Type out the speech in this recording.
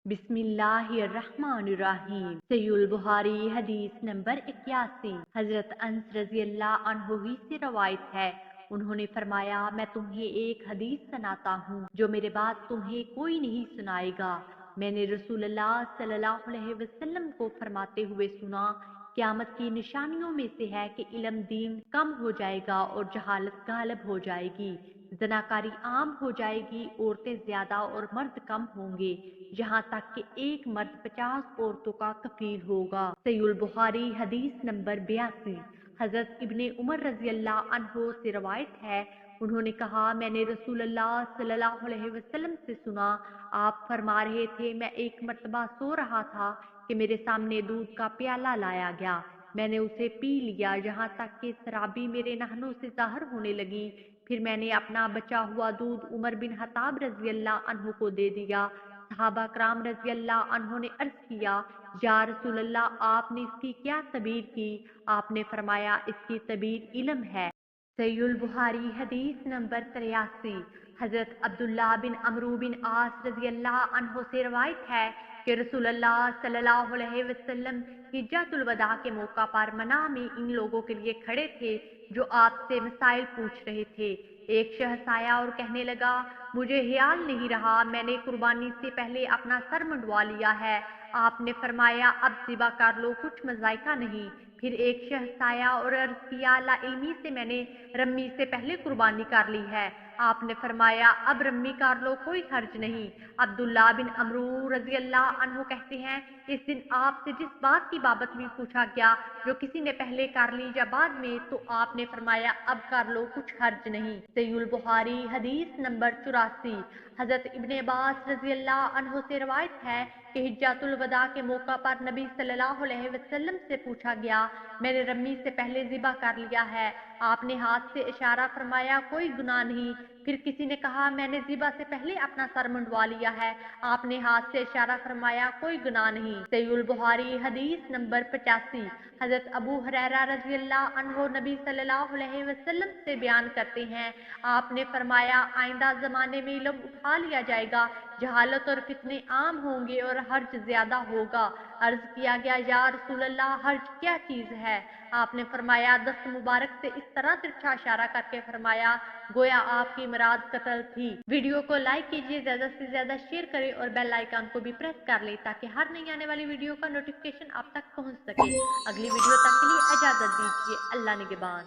बिस्मिल्लाहिर्रहमानिर्रहीम। सहीहुल बुखारी हदीस नंबर 81। हजरत अनस रजी अल्लाह अन्हु ही से रवायत है, उन्होंने फरमाया, मैं तुम्हें एक हदीस सुनाता हूँ जो मेरे बाद तुम्हें कोई नहीं सुनाएगा। मैंने रसूलुल्लाह सल्लल्लाहु अलैहि वसल्लम को फरमाते हुए सुना, क़यामत की निशानियों में से है कि इल्म दीन कम हो जाएगा और जहालत गालिब हो जाएगी, ज़नाकारी आम हो जाएगी, औरतें ज्यादा और मर्द कम होंगे, यहाँ तक कि एक मर्द 50 औरतों का कफील होगा। सहीहुल बुखारी हदीस नंबर 82। हजरत इब्ने उमर रजी अल्लाह अन्हो से रवायत है, उन्होंने कहा, मैंने रसूलुल्लाह सल्लल्लाहु अलैहि वसल्लम से सुना, आप फरमा रहे थे, मैं एक मर्तबा सो रहा था कि मेरे सामने दूध का प्याला लाया गया, मैंने उसे पी लिया यहाँ तक कि शराबी मेरे नहनों से ज़ाहिर होने लगी। फिर मैंने अपना बचा हुआ दूध उमर बिन खत्ताब रजी अल्लाह अन्हु को दे दिया। सहाबा कराम रजी अल्लाह अन्हु ने अर्ज किया, या रसूल अल्लाह, आपने इसकी क्या तबीर की? आपने फरमाया, इसकी तबीर इल्म है। सहीहुल बुखारी हदीस नंबर 83। हजरत अब्दुल्लाह बिन अमरू बिन आस रजी अल्लाह अन्हु से रवायत है कि रसूलुल्लाह सल्लल्लाहु अलैहि वसल्लम हिज्जतुल वदा के मौका पर मना में इन लोगों के लिए खड़े थे जो आपसे मसाइल पूछ रहे थे। एक शख्स आया और कहने लगा, मुझे ख्याल नहीं रहा, मैंने कुर्बानी से पहले अपना सर मुंडवा लिया है। आपने फरमाया, अब ज़िबा कर लो, कुछ मज़ाइका नहीं। फिर एक शख्स आया और अर्ज किया, ला इल्मी से मैंने रम्मी से पहले कुर्बानी कर ली है। आपने फरमाया, अब रम्मी कर लो, कोई हर्ज नहीं। अब्दुल्ला बिन अमरू रजी अल्लाह अन्हु कहते हैं, इस दिन आपसे जिस बात की बाबत भी पूछा गया जो किसी ने पहले कर ली या बाद में, तो आपने फरमाया, अब कर लो, कुछ हर्ज नहीं। सहीहुल बुखारी हदीस नंबर 84। हजरत इब्ने अब्बास रजी अल्लाह अन्हु से रवायत है कि हिज्जतुल वदा के मौका पर नबी सल्लल्लाहु अलैहि वसल्लम से पूछा गया, मैंने रम्मी से पहले ज़िबा कर लिया है। आपने हाथ से इशारा फरमाया, कोई गुनाह नहीं। फिर किसी ने कहा, मैंने ज़िबा से पहले अपना सर मुंडवा लिया है। आपने हाथ से इशारा फरमाया, कोई गुनाह नहीं। सहीहुल बुखारी हदीस नंबर 85। हजरत अबू हुरैरा रज़ी अल्लाह अन्हु नबी सल्लल्लाहु अलैहि वसल्लम से बयान करते हैं, आपने फरमाया, आइंदा ज़माने में इल्म उठा लिया जाएगा, जहालत और फितने आम होंगे और हर्ज ज्यादा होगा। अर्ज किया गया, या रसूल अल्लाह, हर्ज क्या चीज है? आपने फरमाया, दस्त मुबारक से इस तरह तिरछा इशारा करके फरमाया, गोया आपकी मुराद कत्ल थी। वीडियो को लाइक कीजिए, ज्यादा से ज्यादा शेयर करें और बेल आइकन को भी प्रेस कर ले ताकि हर नई आने वाली वीडियो का नोटिफिकेशन आप तक पहुंच सके। अगली वीडियो तक के लिए इजाजत दीजिए। अल्लाह निगहबान।